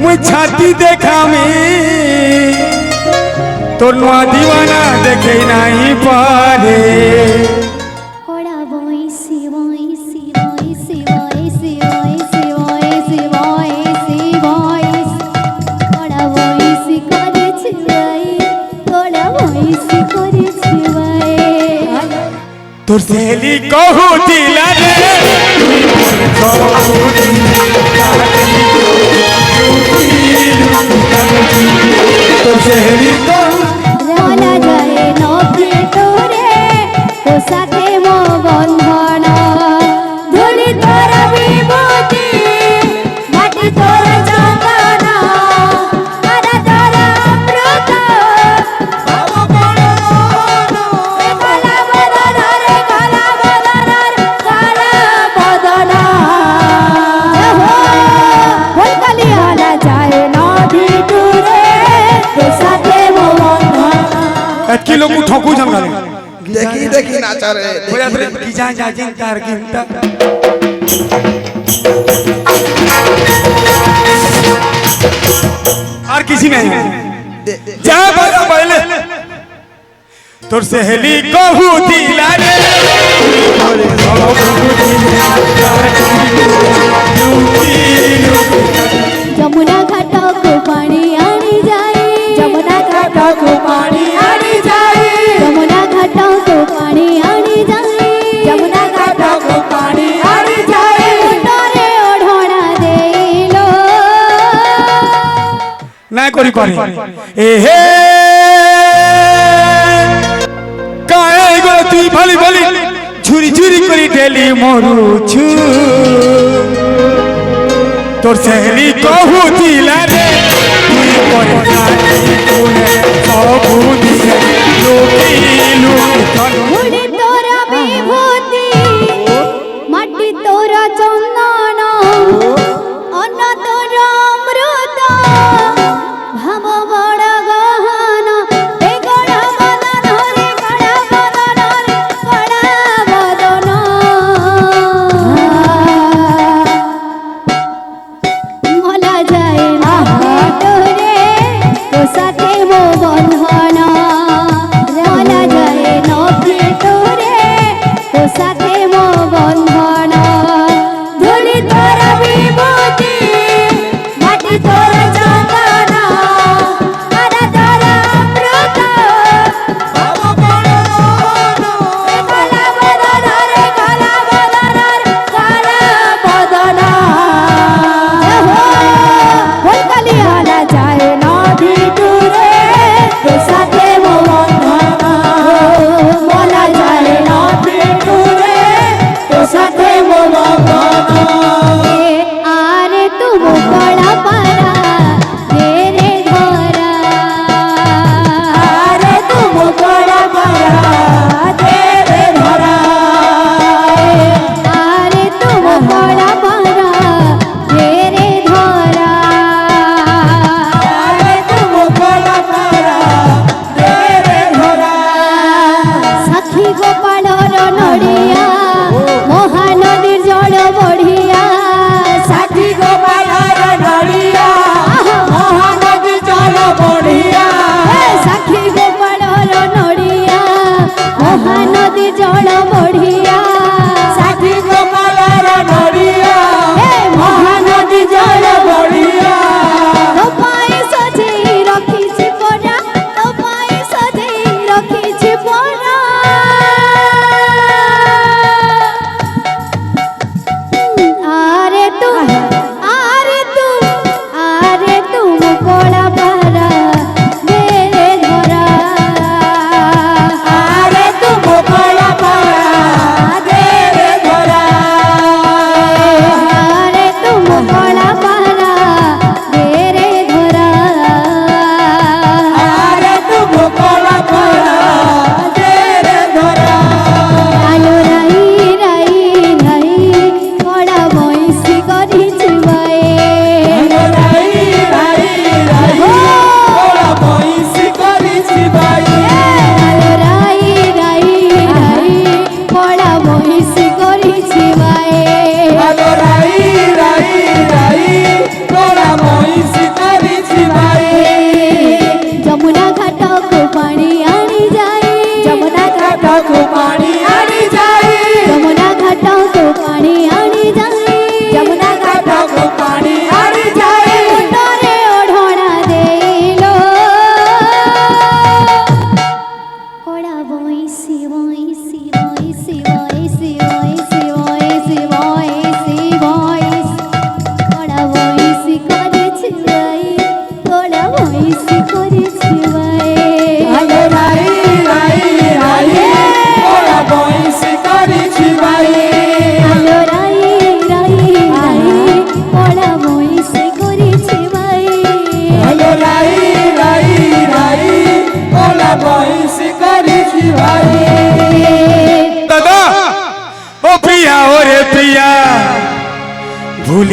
मुझ छाती देखा में तो नुआ दीवाना देखे नहीं पारे তোর সেলি কহু দিলা রে তোর সেলি কহু বলা যায় নবী তোরে তো সাথে মো বন্ধন ধরি তোরা বিভূতি মাটি তোরা চন্দন আরা তোরা অমৃত কালা বদন রে কালা বদন কালা বদন বল কালিয়ালা যায় নবী তোরে তো সাথে মো বন্ধন এক কিলো কু ঠকু জঙ্গলে দেখি দেখি নাচারে बोला फिर की जा जा जिन कार घंटा और किसी नहीं जा बस पहले तोर सहेली कहू दिला रे যমুনা ঘাটক পানি আনি যাই যমুনা ঘাটক পানি আনি যাই যমুনা ঘাটক পানি আনি যাই যমুনা ঘাটক পানি আনি যাই মুন্ডরে ওঢ়ଣା দেইলো না করি করে এ হে কায়ে গো তুই ভালি ভালি ঝুরি ঝুরি করি ঢেলি মরুছু তোর সহেলি কহু দিলা রে তুই করে জানি কোনে সবু দিছে লোকি লোকি মুড়ি তোরা বিভূতি মাটি তোরা চন্দন অন্ন তোরা অমৃত ভাব বড় গহন এ গড়া বদন রে গড়া বদন রে গড়া বদন মলা যায় না তোরে তো সাথে মো বন্ধন মলা যায় নবী তোরে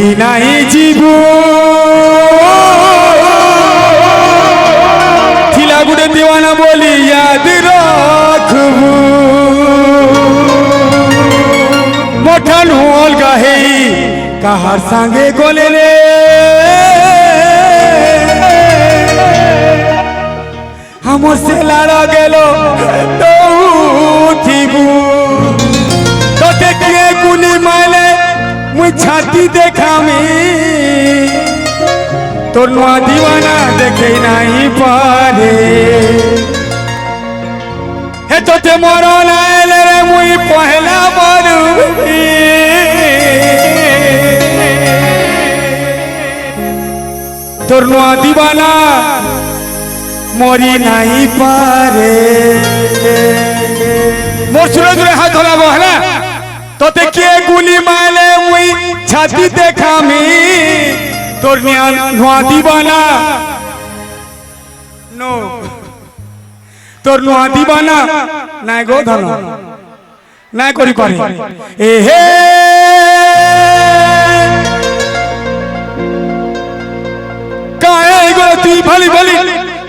ভুলি নাই জীবু থিলা গুড়ে দিওয়ানা বলি ইয়াদ রাখবু মঠানু অলগা হেই কাহার সাঙ্গে গলে রে আমার সে লাড়া গেল তো থিবু তোতে কে গুলি মাইলে মুই ছাতি দেখামি তোর নোয়া দিওয়ানা দেখে নাই পারে হে তোতে মরণ আইলে রে মুই পহেলা মরবি তোর নোয়া দিওয়ানা মরি নাই পারে মোর সুরে জুড়ে হাত ধরাবো হ্যাঁ তোতে কে গুলি মাইলে মুই ছাতি দেখামি তোর নোয়া দিবানা নো তোর নোয়া দিবানা নাই গো ধন নাই করি পারে এ হে কায়ে গো তুই ভালি ভালি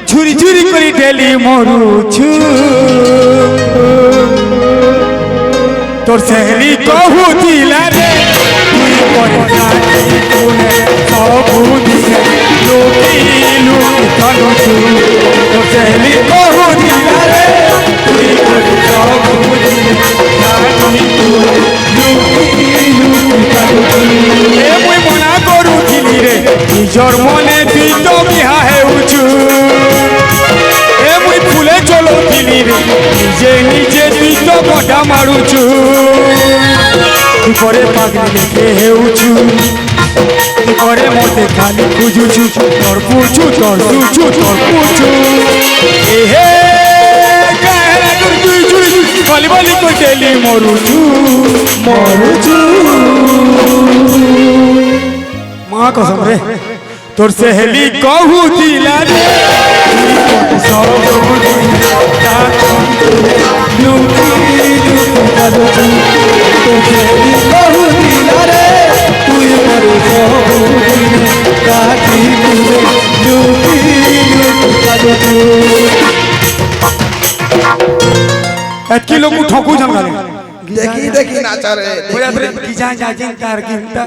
ঝুরি ঝুরি করি ডেলি মরুছু তোর সেহলি কহু দিলা রে তুই পরে জানি কোনে সবু দিছে লোকিলু কানুছু তোর সেহলি কহু দিলা রে তুই পরে সবু দিছে জানি কোনে লোকিলু কানুছু এ মুই মনা করুছিলি রে নিজর মনে তুই তো বিহা হেউছু এ মুই ফুলে চলুছিলি রে নিজে নিজে তুই তো বটা মারুছু তুই পরে পাগলি লেখে হেউছু তুই পরে মতে খালি খুঁজুছু তোর পুছু তোর সুছু তোর পুছু এ হে কাহেরা তোর তুই চুরি বলি বলি কই ডেলি মরুছু মরুছু মা কসম রে তোর সেহলি কহু দিলা রে किलो को ठोकू जंगल देखी देखी नाचा रे होया रे की जा जा जिन कार किंता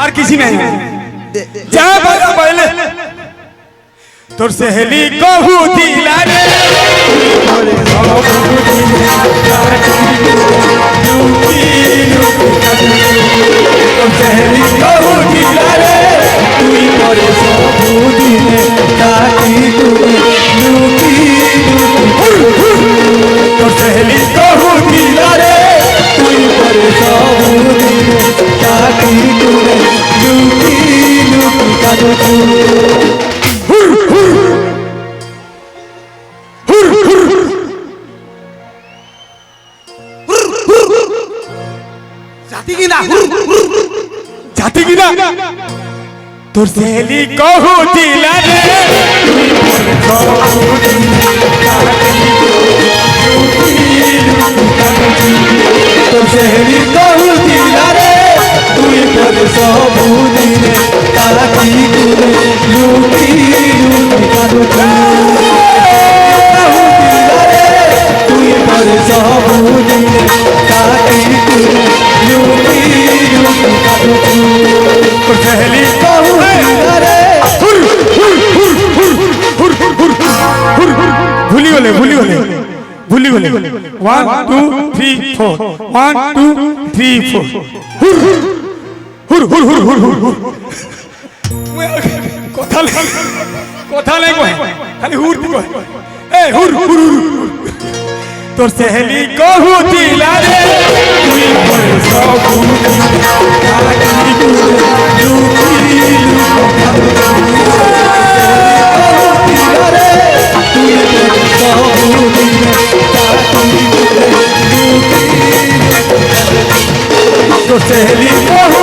और किसी नहीं जा बड़ा पहले तोर सहेली कहू दिला रे तोर सहेली कहू दिला रे তুই পরে সবুদিনে কাটি তুই লুকি তোর সহেলি कहू দিলা রে তুই পরে সবুদিনে কাটি তুই লুকি লুকি কাটি হুর হুর হুর হুর জাতি কি না জাতি কি না তোর সেহলি कहू দিলা রে তুই পরে সবুদিনে কাটি তোর সেহলি कहू দিলা রে তুই পরে সবুদিনে কাটি লুকি লুকি কাটি कहू দিলা রে তুই পরে সবুদিনে কাটি লুকি লুকি কাটি তোর সেহলি कहू দিলা রে হুর হুর হুর হুর হুর হুর হুর ভুলি গলে 1 2 3 4 1 2 3 4 হুর হুর হুর হুর হুর হুর কথা লে খালি হুর কই এ হুর হুর তোর সেহলি कहू দিলা রে তুই পরে সবুদিনে কাটি তোর সেহলি कहू